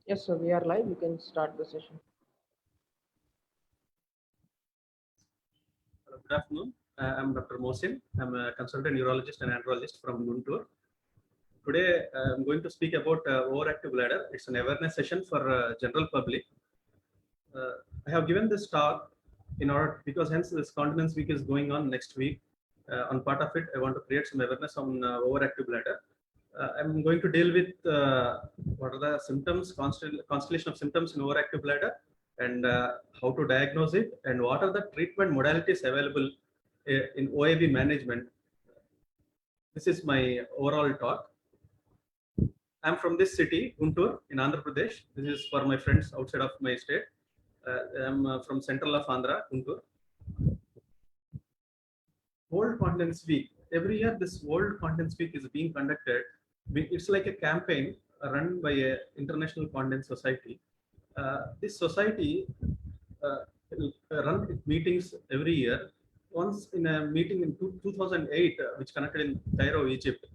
Yes, sir, we are live. You can start the session. Good afternoon. I'm Dr. Mohsin. I'm a consultant neurologist and andrologist from Guntur. Today, I'm going to speak about overactive bladder. It's an awareness session for general public. I have given this talk in order because hence this continence week is going on next week. On part of it, I want to create some awareness on overactive bladder. I'm going to deal with what are the symptoms, constellation of symptoms in overactive bladder, and how to diagnose it, and what are the treatment modalities available in OAB management. This is my overall talk. I'm from this city, Guntur, in Andhra Pradesh. This is for my friends outside of my state. I'm from central of Andhra, Guntur. World Continence Week. Every year, this World Continence Week is being conducted. It's like a campaign run by an international continence society. This society will run meetings every year. Once in a meeting in 2008, which conducted in Cairo, Egypt,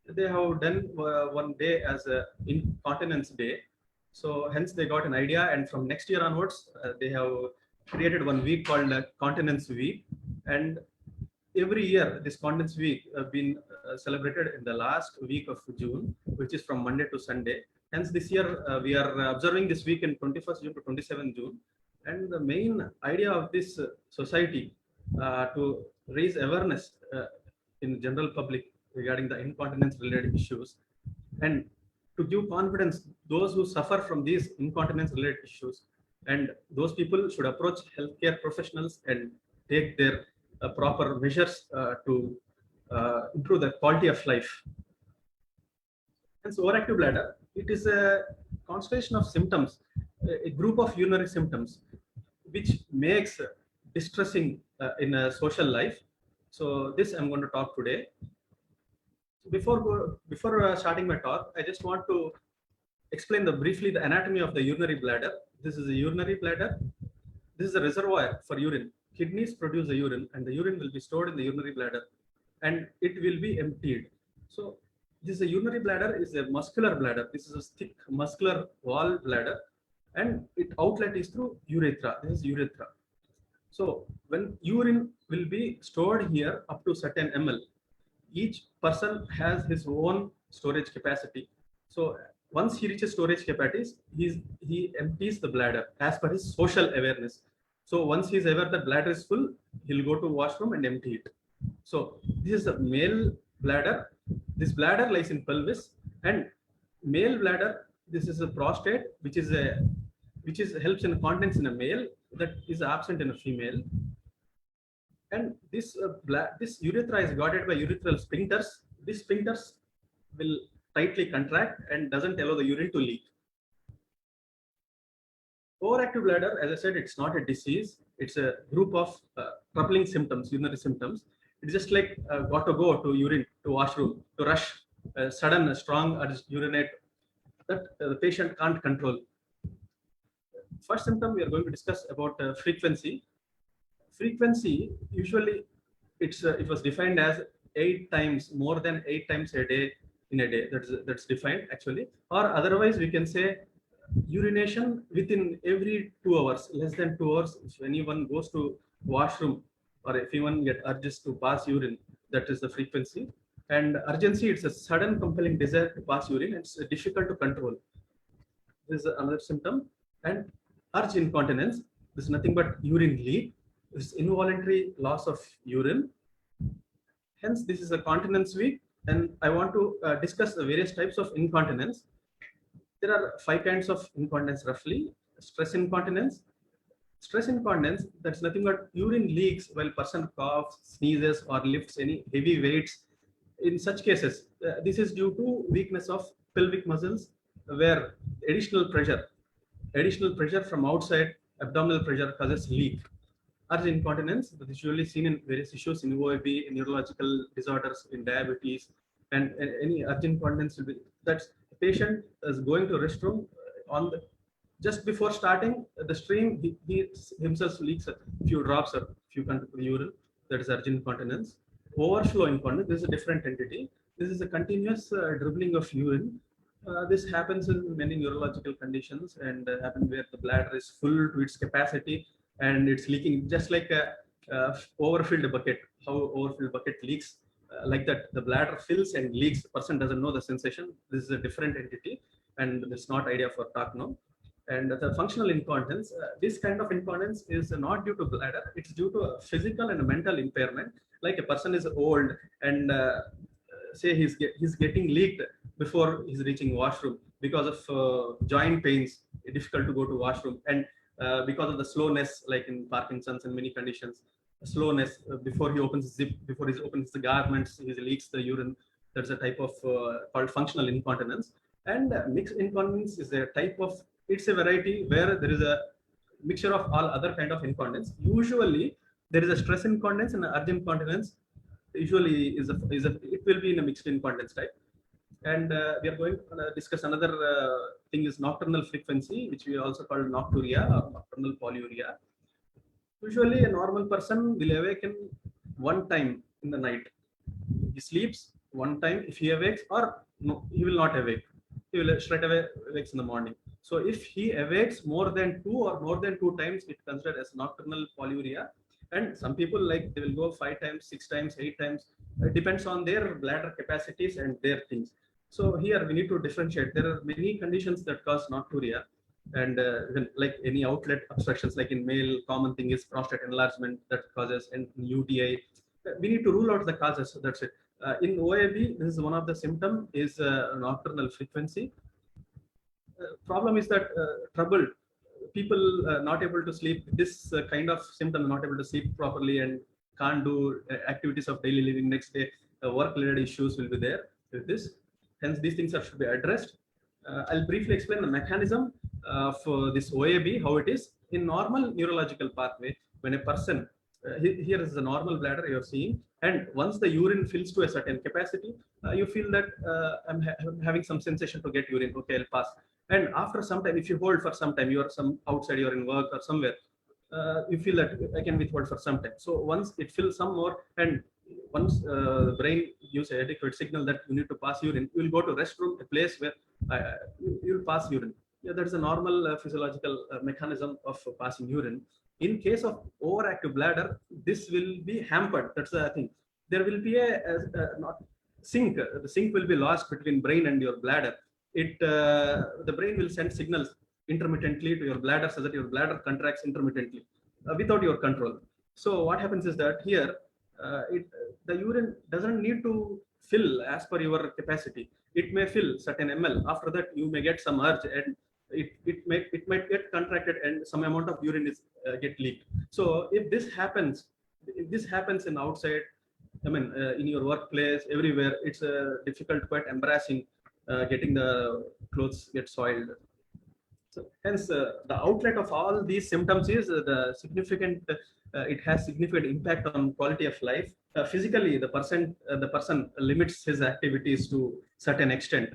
they have done one day as a Incontinence Day. So hence they got an idea, and from next year onwards, they have created one week called Continence Week, and every year this Continence Week been celebrated in the last week of June, which is from Monday to Sunday. Hence this year we are observing this week in 21st June to 27th June. And the main idea of this society to raise awareness in general public regarding the incontinence related issues, and to give confidence those who suffer from these incontinence related issues, and those people should approach healthcare professionals and take their proper measures to improve the quality of life. Hence, overactive bladder, it is a constellation of symptoms, a group of urinary symptoms, which makes distressing in a social life. So this I'm going to talk today. Before starting my talk, I just want to explain briefly the anatomy of the urinary bladder. This is a urinary bladder. This is a reservoir for urine. Kidneys produce the urine, and the urine will be stored in the urinary bladder, and it will be emptied. So this urinary bladder is a muscular bladder. This is a thick muscular wall bladder, and its outlet is through urethra. This is urethra. So when urine will be stored here up to certain ml, each person has his own storage capacity. So once he reaches storage capacities, he empties the bladder as per his social awareness. So once he is aware that bladder is full, he'll go to washroom and empty it. So this is the male bladder. This bladder lies in pelvis, and male bladder, this is a prostate, which is helps in continence in a male, that is absent in a female. And this urethra is guarded by urethral sphincters. These sphincters will tightly contract and doesn't allow the urine to leak. Overactive bladder, as I said, it's not a disease. It's a group of troubling symptoms, urinary symptoms. It's just like got to go to urine, to washroom, to rush, sudden, strong urinate that the patient can't control. First symptom we are going to discuss about frequency. Frequency, usually it was defined as 8 times, more than 8 times a day in a day. That's defined actually, or otherwise we can say urination within every 2 hours, less than 2 hours. If anyone goes to washroom, or if anyone get urges to pass urine, that is the frequency. And urgency, it's a sudden compelling desire to pass urine. It's difficult to control. This is another symptom. And urge incontinence, this is nothing but urine leak. This is involuntary loss of urine. Hence, this is a continence week, and I want to discuss the various types of incontinence. There are 5 kinds of incontinence roughly. Stress incontinence. Stress incontinence, that's nothing but urine leaks while person coughs, sneezes, or lifts any heavy weights. In such cases, this is due to weakness of pelvic muscles, where additional pressure from outside, abdominal pressure, causes leak. Urge incontinence, that is usually seen in various issues in OAB, in neurological disorders, in diabetes, and any urge incontinence will be that the patient is going to restroom just before starting the stream, he himself leaks a few drops or few urine. That is urge incontinence. Overflow incontinence, this is a different entity. This is a continuous dribbling of urine, This happens in many neurological conditions and happen where the bladder is full to its capacity and it's leaking, just like a overfilled bucket. How overfilled bucket leaks, like that, the bladder fills and leaks. The person doesn't know the sensation. This is a different entity, and it's not idea for talk now. And the functional incontinence, this kind of incontinence is not due to bladder. It's due to a physical and a mental impairment. Like a person is old and say he's getting leaked before he's reaching washroom because of joint pains, difficult to go to washroom, and because of the slowness, like in Parkinson's and many conditions, slowness before he opens zip, before he opens the garments, he leaks the urine. There's a type of called functional incontinence. And mixed incontinence is a type of, it's a variety where there is a mixture of all other kind of incontinence. Usually there is a stress incontinence and urge incontinence. Usually it will be in a mixed incontinence type. And we are going to discuss another thing is nocturnal frequency, which we also call nocturia or nocturnal polyuria. Usually a normal person will awaken one time in the night. He sleeps one time. If he awakes, or no, he will not awake. He will straight away awakes in the morning. So if he awakes more than more than two times, it's considered as nocturnal polyuria. And some people, like, they will go 5 times, 6 times, 8 times. It depends on their bladder capacities and their things. So here we need to differentiate. There are many conditions that cause nocturia, and like any outlet obstructions, like in male, common thing is prostate enlargement that causes, and UTI. We need to rule out the causes. So that's it. In OAB, this is one of the symptom is nocturnal frequency. Problem is that trouble, people not able to sleep. This kind of symptom, not able to sleep properly and can't do activities of daily living. Next day, work-related issues will be there with this. Hence, these things should be addressed. I'll briefly explain the mechanism for this OAB, how it is. In normal neurological pathway, when a person, here is the normal bladder you're seeing, and once the urine fills to a certain capacity, you feel that I'm having some sensation to get urine. Okay, I'll pass. And after some time, if you hold for some time, you're outside, you're in work or somewhere, you feel that I can withhold for some time. So once it fills some more, and once the brain gives an adequate signal that you need to pass urine, you will go to restroom, a place where you will pass urine. Yeah, that's a normal physiological mechanism of passing urine. In case of overactive bladder, this will be hampered. That's the thing. There will be not sync. The sync will be lost between brain and your bladder. The brain will send signals intermittently to your bladder so that your bladder contracts intermittently without your control. So what happens is that here the urine doesn't need to fill as per your capacity. It may fill certain ml. After that, you may get some urge, and it might get contracted, and some amount of urine is get leaked. So if this happens in outside, I mean in your workplace, everywhere, it's difficult, quite embarrassing. Getting the clothes get soiled. So hence, the outlet of all these symptoms is the significant. It has significant impact on quality of life. Physically, the person limits his activities to certain extent,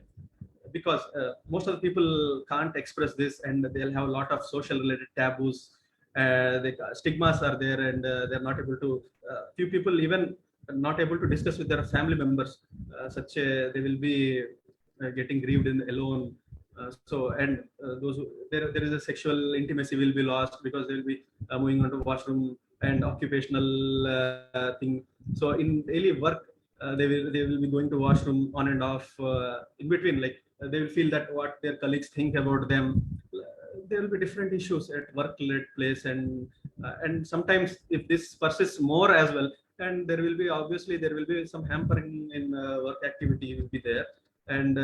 because most of the people can't express this, and they'll have a lot of social related taboos. Stigmas are there, and they're not able to. Few people even not able to discuss with their family members. They will be getting grieved alone. There is a sexual intimacy will be lost because they will be moving on to washroom and occupational thing. So in daily work, they will be going to washroom on and off in between. Like they will feel that what their colleagues think about them. There will be different issues at work-related place, and sometimes if this persists more as well, and there will be some hampering in work activity will be there. And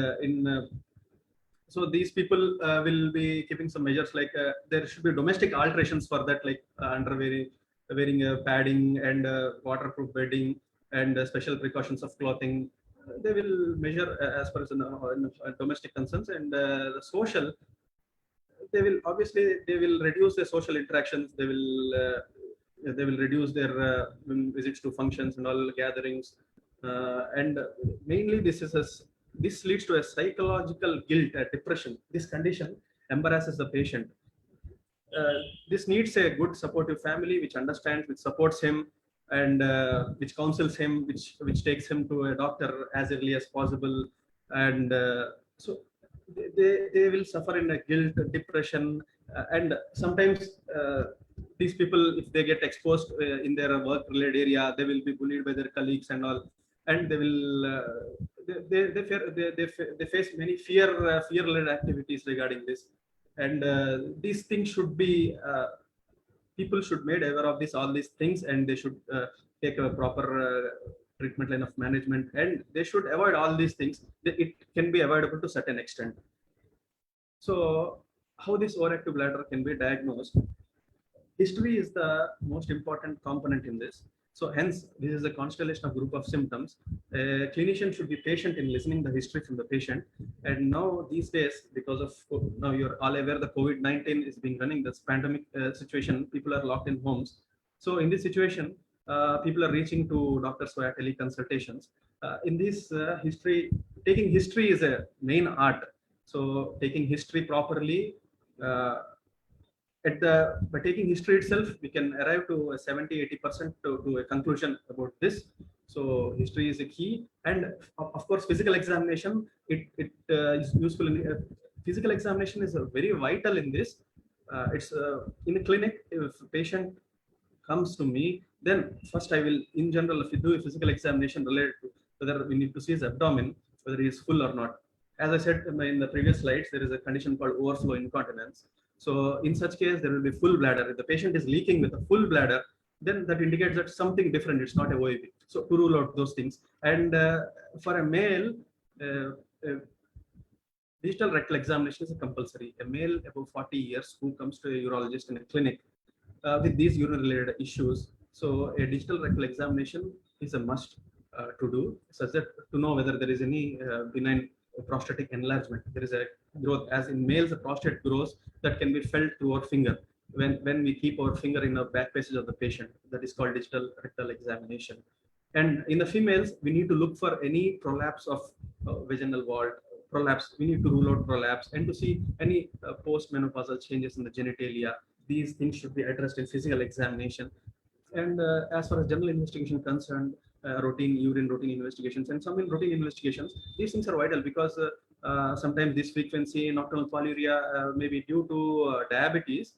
so these people will be keeping some measures, like there should be domestic alterations for that, like wearing padding and waterproof bedding and special precautions of clothing. They will measure as far as domestic concerns, and the social. They will reduce their social interactions. They will reduce their visits to functions and all gatherings, and mainly this leads to a psychological guilt, depression. This condition embarrasses the patient. This needs a good supportive family which understands, which supports him, and which counsels him, which takes him to a doctor as early as possible. And so they will suffer in a guilt, depression, and sometimes these people, if they get exposed in their work-related area, they will be bullied by their colleagues and all, and they will they face many fear-related activities regarding this, and these things should be people should made aware of this all these things, and they should take a proper treatment line of management, and they should avoid all these things. It can be avoidable to certain extent. So how this overactive bladder can be diagnosed? History is the most important component in this. So hence this is a constellation of group of symptoms. A clinician should be patient in listening the history from the patient. And now these days, because of now you're all aware the COVID-19 is being running, this pandemic situation, people are locked in homes. So in this situation, people are reaching to doctors via teleconsultations. In this history, taking history is a main art. So taking history properly, by taking history itself, we can arrive to a 70-80% to a conclusion about this. So history is a key, and of course physical examination, it is useful in physical examination is very vital in this. It's in a clinic, if a patient comes to me, then first I will, in general, if you do a physical examination related to whether we need to see his abdomen, whether he is full or not. As I said in the previous slides, there is a condition called overflow incontinence. So in such case, there will be full bladder. If the patient is leaking with a full bladder, then that indicates that something different. It's not a OAB. So to rule out those things. And for a male, digital rectal examination is a compulsory. A male above 40 years who comes to a urologist in a clinic with these urinary-related issues. So a digital rectal examination is a must to do, such that to know whether there is any benign prostatic enlargement. There is a growth, as in males, the prostate grows, that can be felt through our finger. When we keep our finger in the back passage of the patient, that is called digital rectal examination. And in the females, we need to look for any prolapse of vaginal wall, prolapse. We need to rule out prolapse and to see any post-menopausal changes in the genitalia. These things should be addressed in physical examination. And as far as general investigation concerned, routine investigations, and some in routine investigations, these things are vital because sometimes this frequency nocturnal polyuria may be due to diabetes.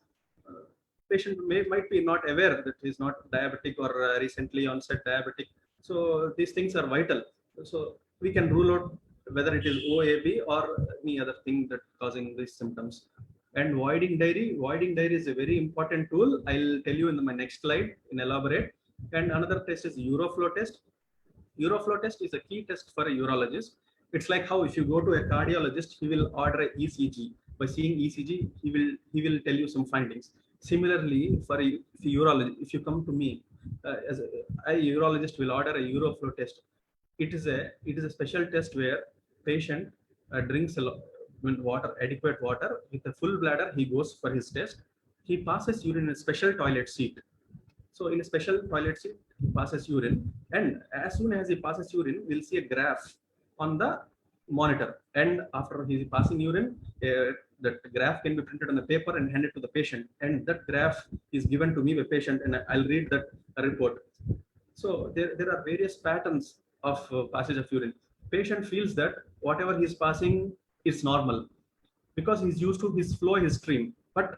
Patient might be not aware that he is not diabetic or recently onset diabetic. So these things are vital. So we can rule out whether it is OAB or any other thing that causing these symptoms. And voiding diary is a very important tool. I'll tell you in my next slide in elaborate. And another test is Euroflow test. Euroflow test is a key test for a urologist. It's like how if you go to a cardiologist, he will order a ECG. By seeing ECG, he will tell you some findings. Similarly, for a urologist, if you come to me, as a urologist will order a Euroflow test. It is a special test where patient drinks a lot water, adequate water. With a full bladder, he goes for his test. He passes urine in a special toilet seat. So in a special toilet seat, he passes urine, and as soon as he passes urine, we'll see a graph on the monitor. And after he is passing urine, that graph can be printed on the paper and handed to the patient. And that graph is given to me by patient, and I'll read that report. So there are various patterns of passage of urine. Patient feels that whatever he is passing is normal because he's used to his flow, his stream. But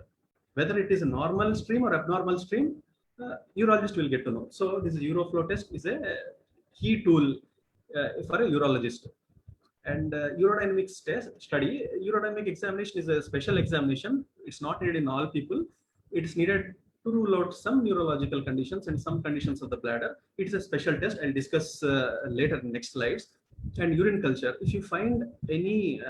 whether it is a normal stream or abnormal stream, urologist will get to know. So this Euroflow test is a key tool for a urologist. And urodynamics study, urodynamic examination is a special examination. It's not needed in all people. It is needed to rule out some neurological conditions and some conditions of the bladder. It is a special test. I'll discuss later in next slides. And urine culture, if you find any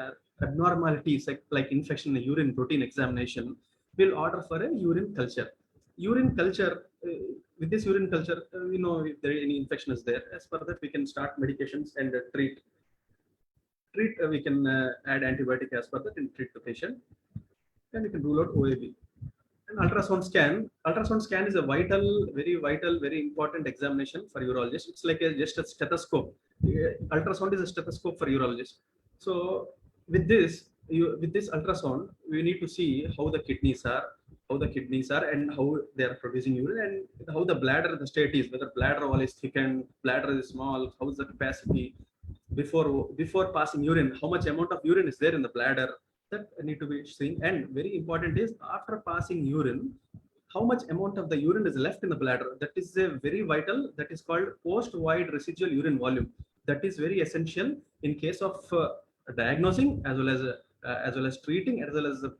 abnormalities like infection in the urine, routine examination, we'll order for a urine culture. Urine culture, with this urine culture, we know if there any infection is there. As per that, we can start medications and treat. We can add antibiotic as per that and treat the patient. And we can rule out OAB. And ultrasound scan is a very vital, very important examination for urologists. It's like just a stethoscope. Ultrasound is a stethoscope for urologists. So with this ultrasound, we need to see how the kidneys are, and how they are producing urine, and how the bladder, the state is, whether bladder wall is thickened, bladder is small, how is the capacity. before passing urine, how much amount of urine is there in the bladder, that need to be seen. And very important is after passing urine, how much amount of the urine is left in the bladder. That is a very vital. That is called post-void residual urine volume. That is very essential in case of diagnosing as well as treating as well as the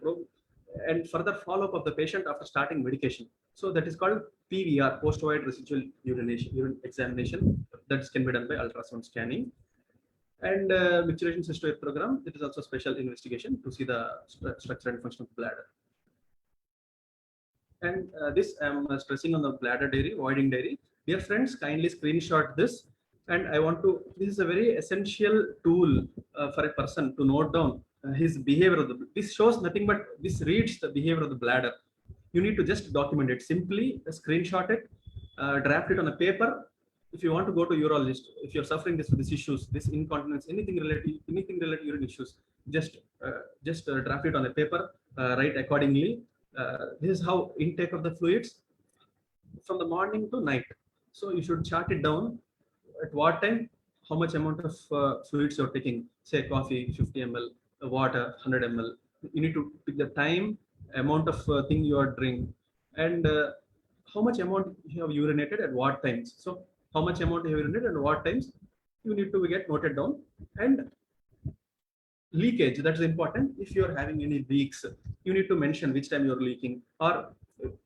and further follow-up of the patient after starting medication. So that is called PVR, post-void residual urine examination. That can be done by ultrasound scanning. And micturition cystoiotrogram, it is also special investigation to see the structure and function of the bladder. And this I'm stressing on the bladder diary, voiding diary. Dear friends, kindly screenshot this. And I want to, this is a very essential tool for a person to note down his behavior of the, this shows nothing but this reads the behavior of the bladder. You need to just document it, simply screenshot it, draft it on a paper. If you want to go to urologist, if you're suffering these issues, this incontinence, anything related urine issues, just draft it on a paper, write accordingly. This is how intake of the fluids from the morning to night. So you should chart it down at what time, how much amount of fluids you're taking, say coffee 50 ml, water 100 ml. You need to pick the time, amount of thing you are drinking, and how much amount you have urinated at what times. So how much amount you have urinated and what times you need to get noted down. And leakage, that's important. If you are having any leaks, you need to mention which time you're leaking, or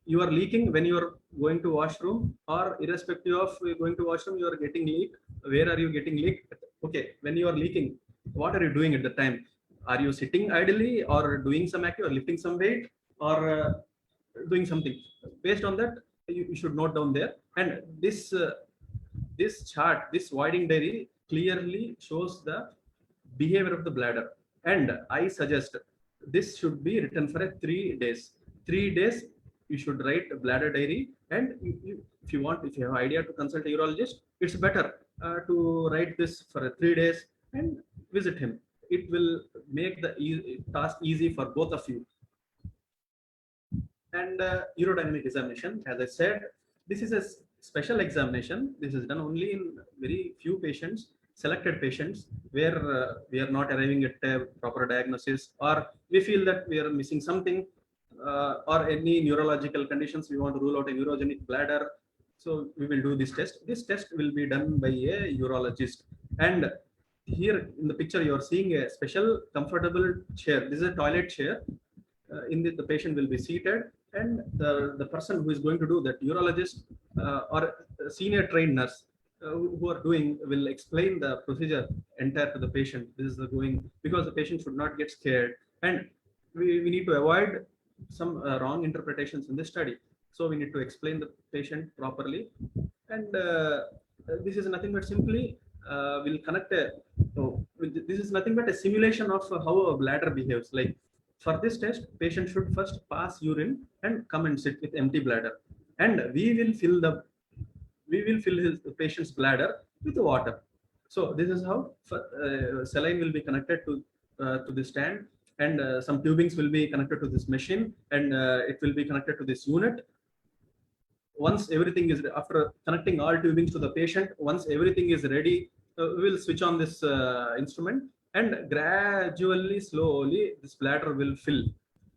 you are leaking when you are going to washroom, or irrespective of going to washroom, you are getting leaked. Where are you getting leaked? Okay, when you are leaking, what are you doing at the time? Are you sitting idly or doing some activity or lifting some weight or doing something? Based on that, you should note down there. And this chart, this voiding diary clearly shows the behavior of the bladder. And I suggest this should be written for 3 days. 3 days you should write a bladder diary. And if you have idea to consult a urologist, it's better to write this for 3 days and visit him. It will make the task easy for both of you. And urodynamic examination, as I said, this is a special examination. This is done only in very few patients, selected patients, where we are not arriving at a proper diagnosis, or we feel that we are missing something, or any neurological conditions, we want to rule out a urogenic bladder. So we will do this test. This test will be done by a urologist. And here in the picture, you are seeing a special comfortable chair. This is a toilet chair. In the patient will be seated, and the person who is going to do that, urologist or senior trained nurse who are doing, will explain the procedure entire to the patient. This is the going, because the patient should not get scared, and we need to avoid some wrong interpretations in this study. So we need to explain the patient properly. And this is nothing but simply will connect this is nothing but a simulation of how a bladder behaves. Like, for this test, patient should first pass urine and come and sit with empty bladder, and we will fill the patient's bladder with water. So this is how saline will be connected to the stand, and some tubings will be connected to this machine, and it will be connected to this unit. Once everything is, after connecting all tubings to the patient, once everything is ready, we will switch on this instrument, and gradually, slowly, this bladder will fill,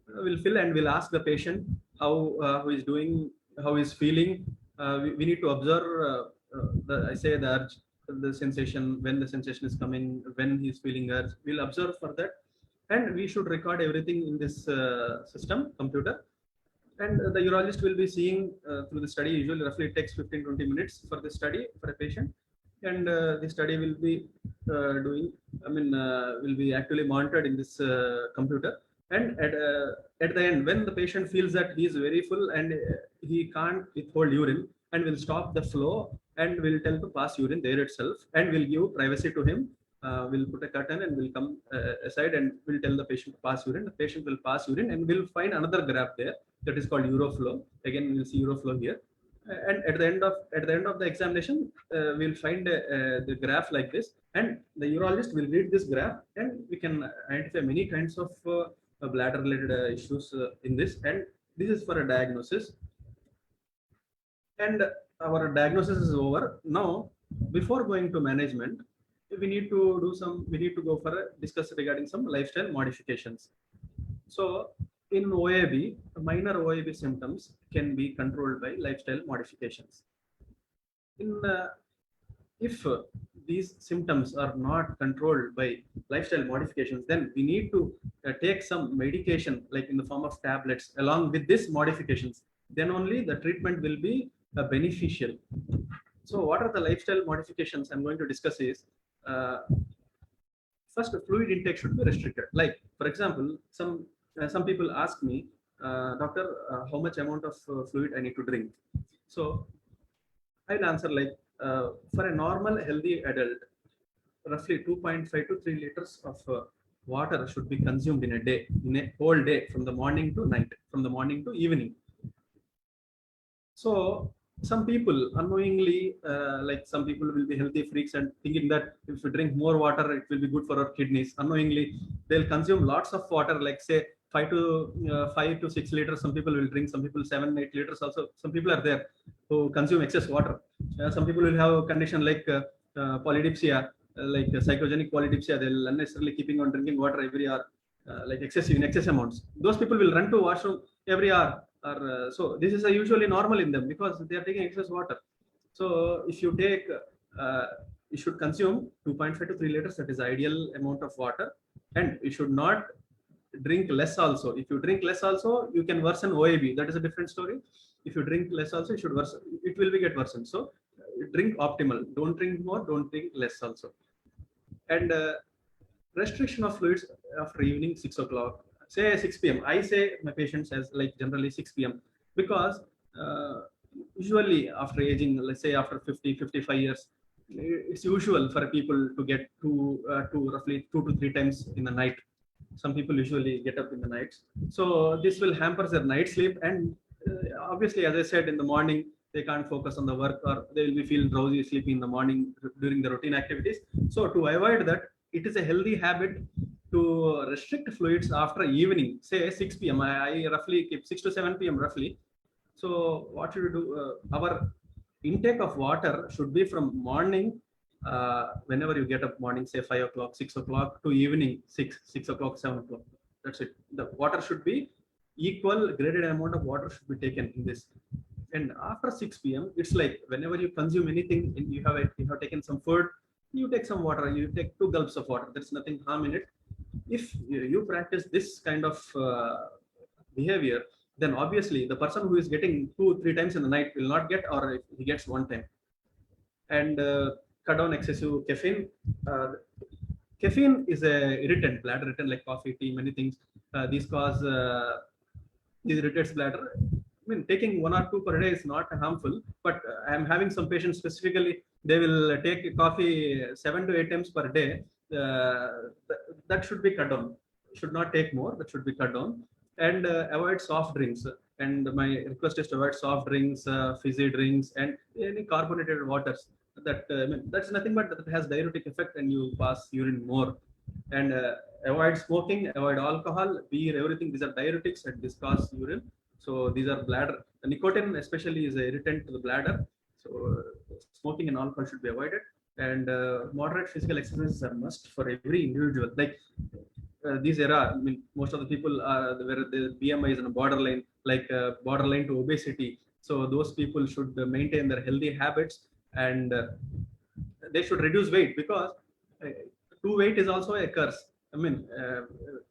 and we'll ask the patient how he's doing, how he's feeling. We need to observe the urge, the sensation, when the sensation is coming, when he's feeling urge. We'll observe for that, and we should record everything in this system, computer. And the urologist will be seeing through the study. Usually, roughly it takes 15-20 minutes for the study for a patient. And the study will be will be actually monitored in this computer. And at the end, when the patient feels that he is very full and he can't withhold urine, and will stop the flow, and will tell to pass urine there itself, and will give privacy to him. We'll put a curtain and will come aside, and will tell the patient to pass urine. The patient will pass urine, and we'll find another graph there that is called uroflow. Again, we'll see uroflow here. And at the end of the examination, we'll find the graph like this, and the urologist will read this graph, and we can identify many kinds of bladder related issues in this. And this is for a diagnosis. And our diagnosis is over. Now, before going to management, we need to go for discuss regarding some lifestyle modifications. So in OAB, minor OAB symptoms can be controlled by lifestyle modifications. In if these symptoms are not controlled by lifestyle modifications, then we need to take some medication like in the form of tablets along with these modifications. Then only the treatment will be beneficial. So what are the lifestyle modifications I'm going to discuss is, first, fluid intake should be restricted. Like, for example, some people ask me, doctor, how much amount of fluid I need to drink? So I'll answer like, for a normal healthy adult, roughly 2.5 to 3 liters of water should be consumed in a day, in a whole day, from the morning to night, from the morning to evening. So some people unknowingly, like some people will be healthy freaks and thinking that if we drink more water, it will be good for our kidneys. Unknowingly, they'll consume lots of water, like say 5 to 6 liters. Some people will drink, some people 7-8 liters. Also, some people are there who consume excess water. Some people will have a condition like polydipsia, like psychogenic polydipsia. They'll unnecessarily keeping on drinking water every hour, like in excess amounts. Those people will run to washroom every hour. Or, so this is usually normal in them because they are taking excess water. So if you take, you should consume 2.5 to 3 liters. That is ideal amount of water, and you should not drink less also. If you drink less also, you can worsen OAB. That is a different story. If you drink less also, you should worsen. It will be get worsened. So drink optimal. Don't drink more. Don't drink less also. And restriction of fluids after evening 6 o'clock. Say 6 p.m. I say my patients as like generally 6 p.m. because usually after aging, let's say after 50, 55 years, it's usual for people to get to roughly 2 to 3 times in the night. Some people usually get up in the nights. So this will hamper their night sleep. And obviously, as I said, in the morning, they can't focus on the work, or they will be feeling drowsy sleeping in the morning during the routine activities. So to avoid that, it is a healthy habit to restrict fluids after evening, say 6 p.m. I roughly keep 6 to 7 p.m. roughly. So what should we do? Our intake of water should be from morning, whenever you get up morning, say 5 o'clock, 6 o'clock, to evening 6 o'clock, 7 o'clock. That's it. The water should be equal, graded amount of water should be taken in this. And after 6 p.m., it's like whenever you consume anything, and you have taken some food, you take some water, you take 2 gulps of water. There's nothing harm in it. If you practice this kind of behavior, then obviously the person who is getting 2-3 times in the night will not get, or if he gets 1 time. And cut down excessive caffeine. Caffeine is a irritant, bladder irritant, like coffee, tea, many things. These irritates bladder. I mean, taking 1 or 2 per day is not harmful, but I'm having some patients specifically, they will take coffee 7 to 8 times per day. That should be cut down. Should not take more. That should be cut down. And avoid soft drinks. And my request is to avoid soft drinks, fizzy drinks, and any carbonated waters. That I mean, that's nothing but that has diuretic effect, and you pass urine more. And avoid smoking, avoid alcohol, beer, everything. These are diuretics and this cause urine. So these are bladder. The nicotine especially is an irritant to the bladder. So smoking and alcohol should be avoided. And moderate physical exercises are must for every individual. Like this era, I mean, most of the people are where the BMI is on a borderline, like borderline to obesity. So those people should maintain their healthy habits, and they should reduce weight, because too weight is also a curse. I mean,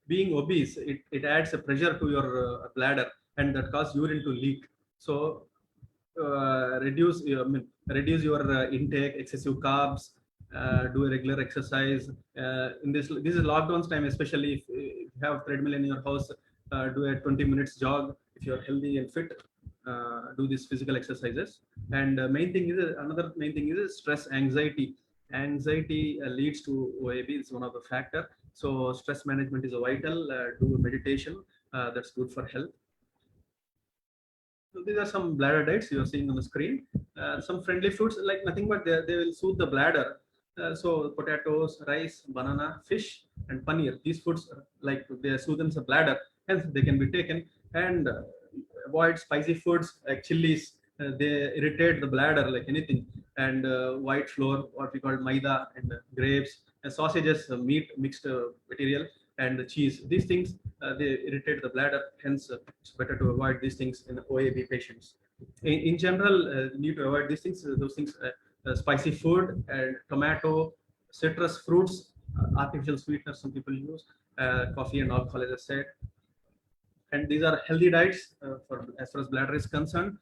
being obese, it adds a pressure to your bladder, and that causes urine to leak. So reduce your intake, excessive carbs, do a regular exercise. In this is lockdowns time, especially if you have treadmill in your house, do a 20 minutes jog. If you're healthy and fit, do these physical exercises. And another main thing is stress, anxiety. Anxiety leads to OAB. It's one of the factor. So stress management is vital. Do meditation. That's good for health. So these are some bladder diets you are seeing on the screen. Some friendly foods, like nothing but they will soothe the bladder. So potatoes, rice, banana, fish, and paneer. These foods, like they soothe the bladder, hence they can be taken. And avoid spicy foods like chilies. They irritate the bladder like anything. and white flour, what we call maida, and grapes, and sausages, meat mixed material, and the cheese. These things they irritate the bladder. Hence, it's better to avoid these things in OAB patients. In general, you need to avoid these things. Those things, spicy food and tomato, citrus fruits, artificial sweeteners some people use, coffee and alcohol, as I said. And these are healthy diets for as far as bladder is concerned.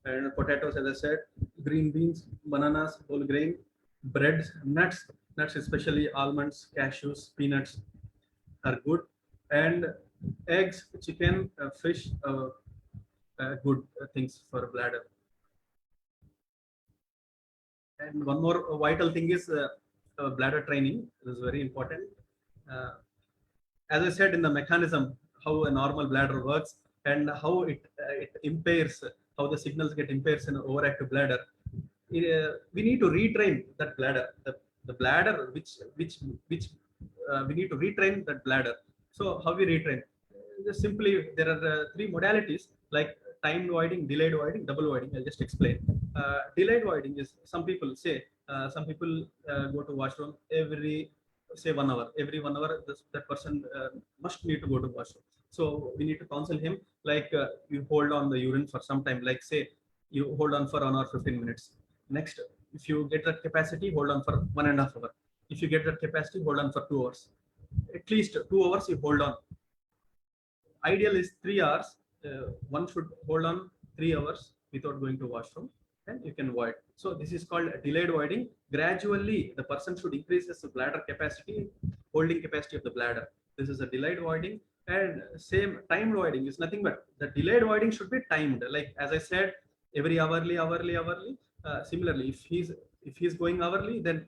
And potatoes, as I said, green beans, bananas, whole grain, breads, nuts especially almonds, cashews, peanuts are good, and eggs, chicken, fish, good things for bladder. And one more vital thing is bladder training. This is very important. As I said, in the mechanism, how a normal bladder works and how it impairs, how the signals get impaired in an overactive bladder. We need to retrain that bladder, the bladder which we need to retrain that bladder. So how we retrain? Just simply, there are three modalities like timed voiding, delayed voiding, double voiding. I'll just explain. Delayed voiding is, some people go to washroom every, say, 1 hour. Every 1 hour, that person must need to go to washroom. So we need to counsel him, like you hold on the urine for some time, like say you hold on for 1 hour 15 minutes. Next, if you get that capacity, hold on for 1.5 hours. If you get that capacity, hold on for 2 hours. At least 2 hours you hold on. Ideal is 3 hours. One should hold on 3 hours without going to washroom, and you can void. So this is called delayed voiding. Gradually, the person should increase his bladder capacity, holding capacity of the bladder. This is a delayed voiding. And same timed voiding is nothing but the delayed voiding should be timed. Like as I said, every hourly. Similarly, if he's going hourly, then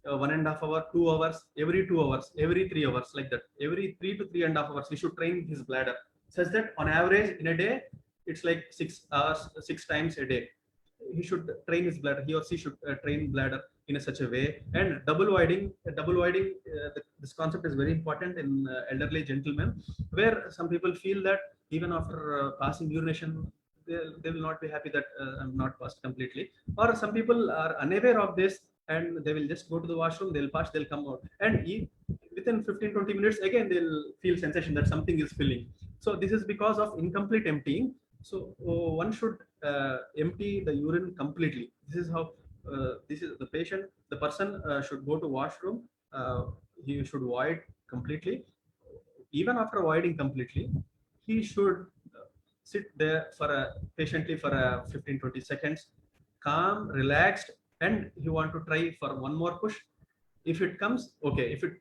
1.5 hour, 2 hours, every 2 hours, every 3 hours, like that. Every 3 to 3.5 hours, he should train his bladder, such that on average in a day, it's like 6 hours, 6 times a day. He should train his bladder. He or she should train bladder in such a way. And double voiding, this concept is very important in elderly gentlemen, where some people feel that even after passing urination, they will not be happy that I'm not passed completely. Or some people are unaware of this, and they will just go to the washroom, they'll pass, they'll come out, and within 15-20 minutes again they'll feel sensation that something is filling. So this is because of incomplete emptying. So one should empty the urine completely. This is how this is the person should go to washroom. He should void completely. Even after voiding completely, he should sit there patiently for 15-20 seconds, calm, relaxed, and you want to try for one more push. If it comes, okay. If it,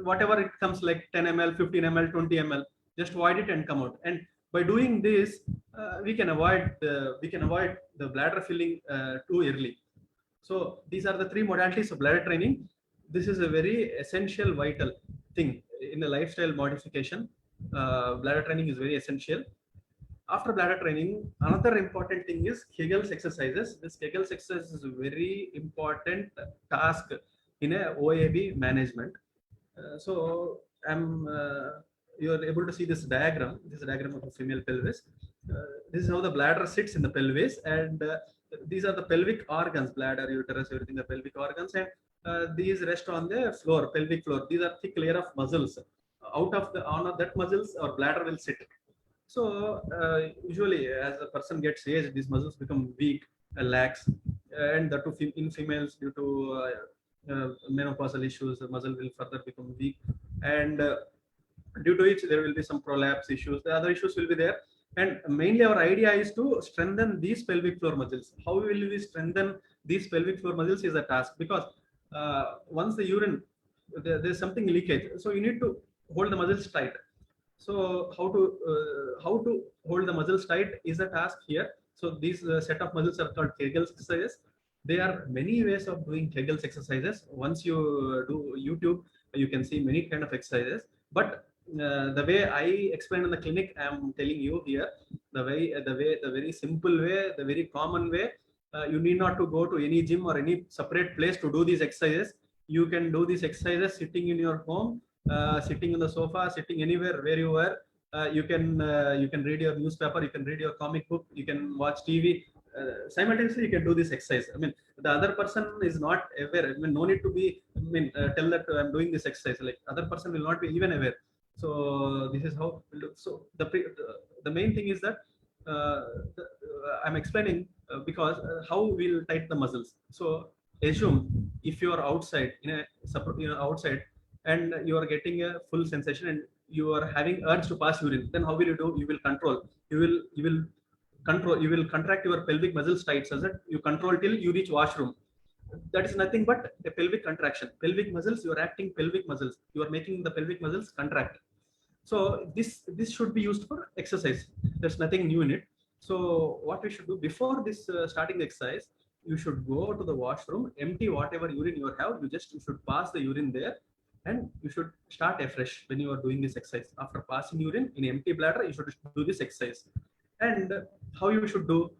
whatever it comes, like 10 ml, 15 ml, 20 ml, just void it and come out. And by doing this, we can avoid the bladder filling too early. So these are the three modalities of bladder training. This is a very essential, vital thing in the lifestyle modification. Bladder training is very essential. After bladder training, another important thing is Kegel's exercises. This Kegel's exercise is a very important task in a OAB management. So you are able to see this diagram. This is a diagram of a female pelvis. This is how the bladder sits in the pelvis, and these are the pelvic organs: bladder, uterus, everything are pelvic organs, and these rest on the floor, pelvic floor. These are thick layer of muscles. On that muscles, our bladder will sit. So usually, as a person gets age, these muscles become weak, lax, and that too in females due to menopausal issues, the muscle will further become weak, and due to which there will be some prolapse issues. The other issues will be there, and mainly our idea is to strengthen these pelvic floor muscles. How will we strengthen these pelvic floor muscles is a task, because once the urine, there's something leakage, so you need to hold the muscles tight. So how to hold the muscles tight is a task here. So these set of muscles are called Kegel's exercises. There are many ways of doing Kegel's exercises. Once you do YouTube, you can see many kind of exercises. But the way I explain in the clinic, I am telling you here the very simple way, the very common way. You need not to go to any gym or any separate place to do these exercises. You can do these exercises sitting in your home, sitting on the sofa, sitting anywhere where you are. You can read your newspaper, you can read your comic book, you can watch TV. simultaneously you can do this exercise. I mean, the other person is not aware. I mean, no need to be, I mean, tell that I'm doing this exercise. Like other person will not be even aware. So this is how we'll do. So the main thing is that I'm explaining because how we'll tighten the muscles. So assume if you are outside outside and you are getting a full sensation and you are having urge to pass urine, then how will you do? You will control. You will contract your pelvic muscles tight so that you control till you reach washroom. That is nothing but a pelvic contraction. Pelvic muscles, you are acting pelvic muscles. You are making the pelvic muscles contract. So this should be used for exercise. There's nothing new in it. So what we should do before this starting the exercise, you should go to the washroom, empty whatever urine you have. You should pass the urine there, and you should start afresh when you are doing this exercise. After passing urine in empty bladder, you should do this exercise. And how you should do?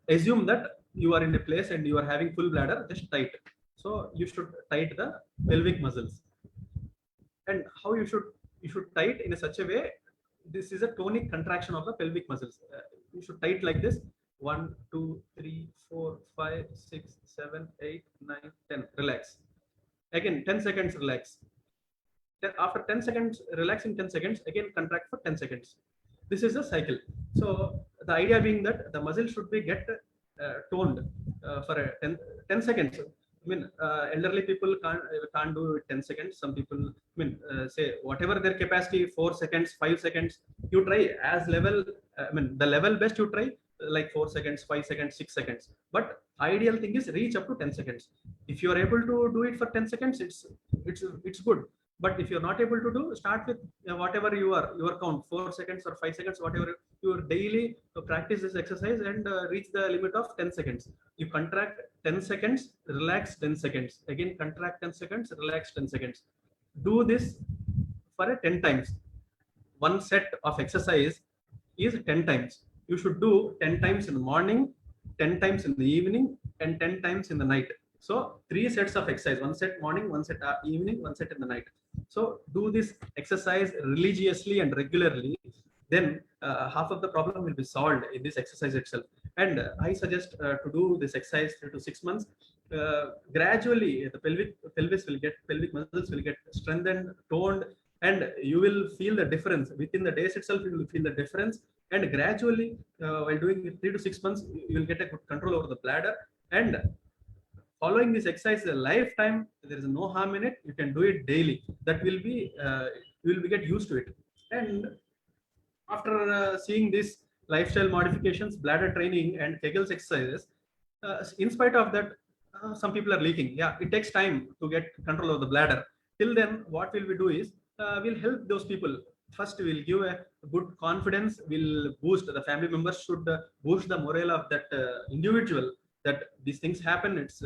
Assume that you are in a place and you are having full bladder, just tight. So you should tight the pelvic muscles. And how you should tight in such a way. This is a tonic contraction of the pelvic muscles. You should tight like this: 1, 2, 3, 4, 5, 6, 7, 8, 9, 10. Relax. Again, 10 seconds. Relax. After 10 seconds, relax in 10 seconds. Again, contract for 10 seconds. This is a cycle. So the idea being that the muscle should be get toned for 10 seconds. I mean, elderly people can't do it 10 seconds. Some people, I mean, say whatever their capacity, 4 seconds, 5 seconds. You try as level. I mean, the level best you try like 4 seconds, 5 seconds, 6 seconds. But ideal thing is reach up to 10 seconds. If you are able to do it for 10 seconds, it's good. But if you're not able to do, start with whatever your count, 4 seconds or 5 seconds, whatever you daily practice this exercise and reach the limit of 10 seconds. You contract 10 seconds, relax 10 seconds. Again, contract 10 seconds, relax 10 seconds. Do this for 10 times. One set of exercise is 10 times. You should do 10 times in the morning, 10 times in the evening, and 10 times in the night. So 3 sets of exercise: 1 set morning, 1 set evening, 1 set in the night. So do this exercise religiously and regularly. Then half of the problem will be solved in this exercise itself. And I suggest to do this exercise 3 to 6 months. Gradually, the pelvic muscles will get strengthened, toned, and you will feel the difference within the days itself. You will feel the difference, and gradually, while doing it 3 to 6 months, you will get a good control over the bladder. And following this exercise a lifetime, there is no harm in it. You can do it daily. That will be you will get used to it. And after seeing these lifestyle modifications, bladder training, and Kegel's exercises, in spite of that, some people are leaking. Yeah, it takes time to get control of the bladder. Till then, what will we do is we'll help those people. First, we'll give a good confidence. We'll boost the family members. Should boost the morale of that individual, that these things happen. It's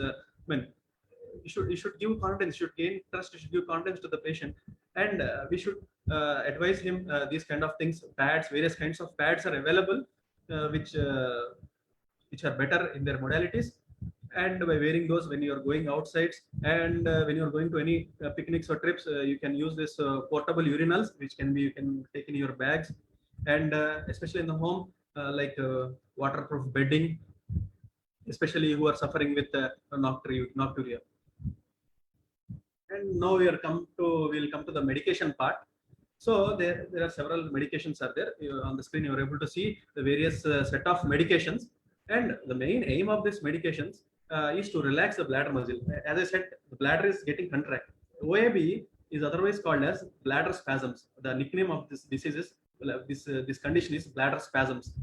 you should give confidence. You should gain trust. You should give confidence to the patient, and we should advise him these kind of things. Pads, various kinds of pads are available, which are better in their modalities. And by wearing those when you are going outside, and when you are going to any picnics or trips, you can use this portable urinals, which you can take in your bags, and especially in the home, like waterproof bedding, especially who are suffering with nocturia. And now we'll come to the medication part. So there are several medications are there. On the screen you are able to see the various set of medications, and the main aim of these medications is to relax the bladder muscle. As I said, the bladder is getting contracted. OAB is otherwise called as bladder spasms. The nickname of this disease is this condition is bladder spasms.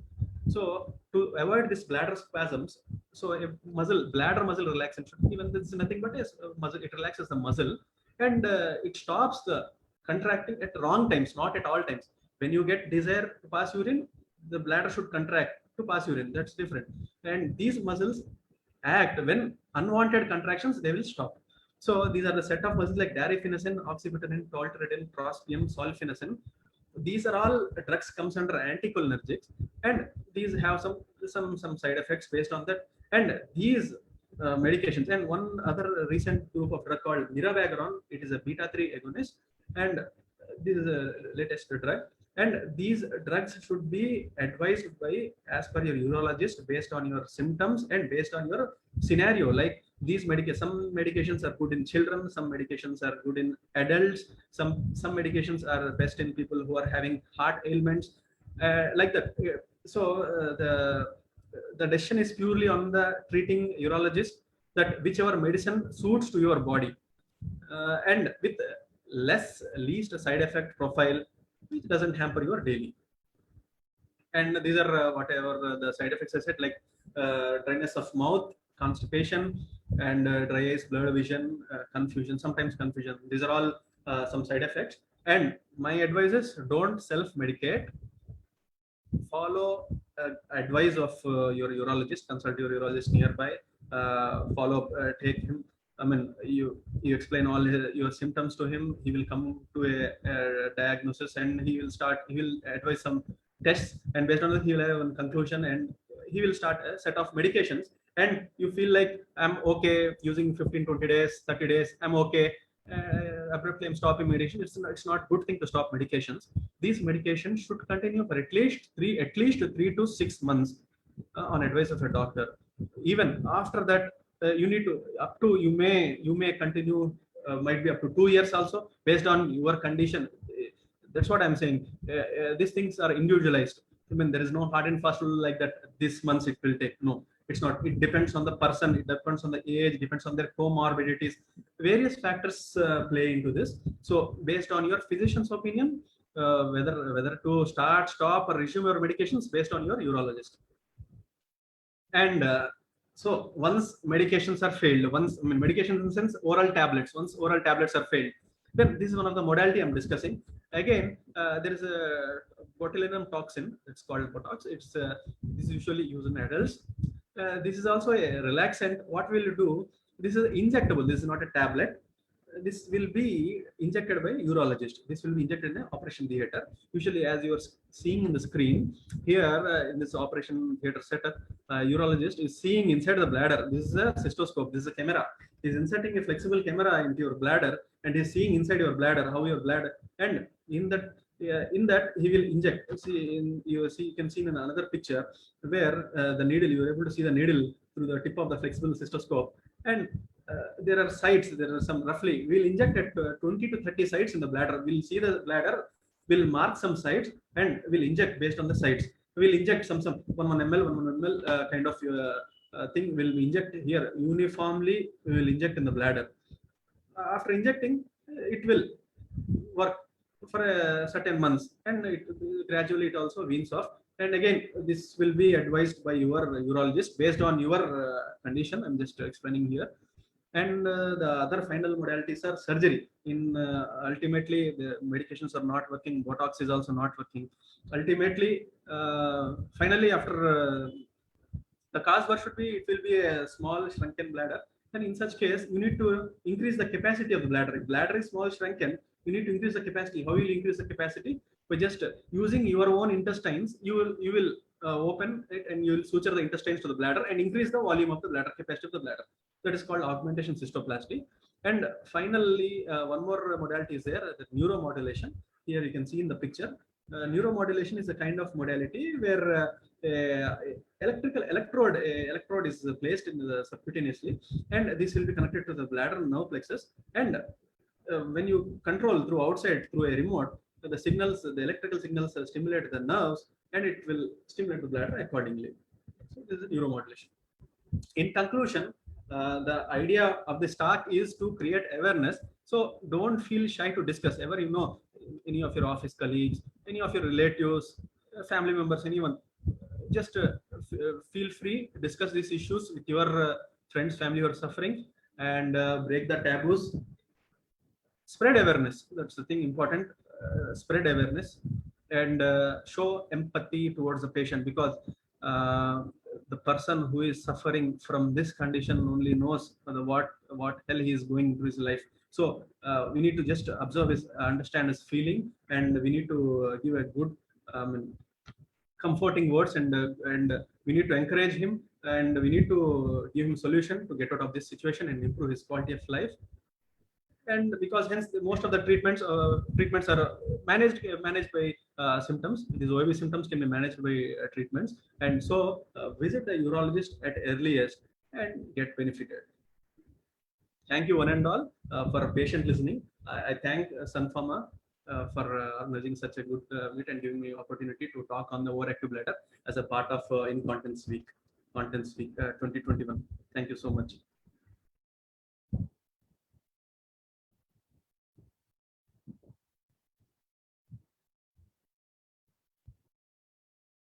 So to avoid this bladder spasms, so a bladder muscle relaxation, even this is nothing but a muscle, it relaxes the muscle, and it stops the contracting at wrong times, not at all times. When you get desire to pass urine, the bladder should contract to pass urine. That's different. And these muscles act when unwanted contractions, they will stop. So these are the set of muscles like dariphinacin, oxybutynin, tolterodine, trospium, sulfenacin. These are all drugs comes under anticholinergics, and these have some side effects based on that. And these medications, and one other recent group of drug called mirabegron, it is a beta-3 agonist, and this is a latest drug. And these drugs should be advised by as per your urologist based on your symptoms and based on your scenario. Like these some medications are good in children, some medications are good in adults, some medications are best in people who are having heart ailments, like that. The decision is purely on the treating urologist, that whichever medicine suits to your body, and with least side effect profile, which doesn't hamper your daily. And these are whatever the side effects I said, like dryness of mouth, constipation, and dry eyes, blurred vision, confusion, sometimes confusion. These are all some side effects. And my advice is, don't self-medicate. Follow advice of your urologist. Consult your urologist nearby. Follow, take him. I mean, you explain all your symptoms to him. He will come to a diagnosis, and he will advise some tests, and based on that he will have a conclusion, and he will start a set of medications. And you feel like, I'm okay using 15-20 days, 30 days, I'm okay, abruptly I'm stopping medication. It's not good thing to stop medications. These medications should continue for at least 3 to 6 months, on advice of a doctor. Even after that, you need to, up to, you may continue, might be up to 2 years also, based on your condition. That's what I'm saying. These things are individualized. I mean, there is no hard and fast rule like that, this months it will take. No, it's not. It depends on the person, it depends on the age, it depends on their comorbidities. Various factors play into this. So based on your physician's opinion, whether to start, stop, or resume your medications, based on your urologist. And so once medications are failed, medications in the sense oral tablets, once oral tablets are failed, then this is one of the modality I'm discussing. Again, there is a botulinum toxin, it's called Botox. This is usually used in adults. This is also a relaxant. What will you do? This is injectable. This is not a tablet. This will be injected by urologist. This will be injected in an operation theater. Usually, as you are seeing in the screen here, in this operation theater setup, urologist is seeing inside the bladder. This is a cystoscope. This is a camera. He's inserting a flexible camera into your bladder, and he's seeing inside your bladder how your bladder. And in that he will inject. You can see in another picture where the needle, you are able to see the needle through the tip of the flexible cystoscope. And there are sites, there are some, roughly we'll inject at 20 to 30 sites in the bladder. We'll see the bladder, we'll mark some sites, and we'll inject based on the sites. We'll inject some 1 ml kind of thing will be injected here uniformly. We will inject in the bladder. After injecting, it will work for a certain months, and gradually it also weans off. And again, this will be advised by your urologist based on your condition. I'm just explaining here. And the other final modalities are surgery. Ultimately, the medications are not working. Botox is also not working. Ultimately, finally, after the cause, what should be? It will be a small shrunken bladder. And in such case, you need to increase the capacity of the bladder. If bladder is small shrunken, you need to increase the capacity. How will you increase the capacity? By just using your own intestines, you will open it, and you will suture the intestines to the bladder and increase the volume of the bladder, capacity of the bladder. That is called augmentation cystoplasty. And finally, one more modality is there, the neuromodulation. Here you can see in the picture. Neuromodulation is a kind of modality where electrical electrode is placed in the subcutaneously, and this will be connected to the bladder nerve plexus. And when you control through outside through a remote, the signals, the electrical signals stimulate the nerves, and it will stimulate the bladder accordingly. So this is neuromodulation. In conclusion, the idea of this talk is to create awareness. So don't feel shy to discuss. Any of your office colleagues, any of your relatives, family members, anyone, just feel free to discuss these issues with your friends, family who are suffering, and break the taboos. Spread awareness. That's the thing important. Spread awareness and show empathy towards the patient, because the person who is suffering from this condition only knows what hell he is going through his life. So we need to just observe his, understand his feeling, and we need to give a good comforting words, and we need to encourage him, and we need to give him solution to get out of this situation and improve his quality of life. and because hence most of the treatments are managed by symptoms. These OAB symptoms can be managed by treatments, and so visit the urologist at earliest and get benefited. Thank you one and all for patient listening. I thank Sun Pharma for organizing such a good meet and giving me opportunity to talk on the overactive bladder as a part of Incontinence Week 2021. Thank you so much.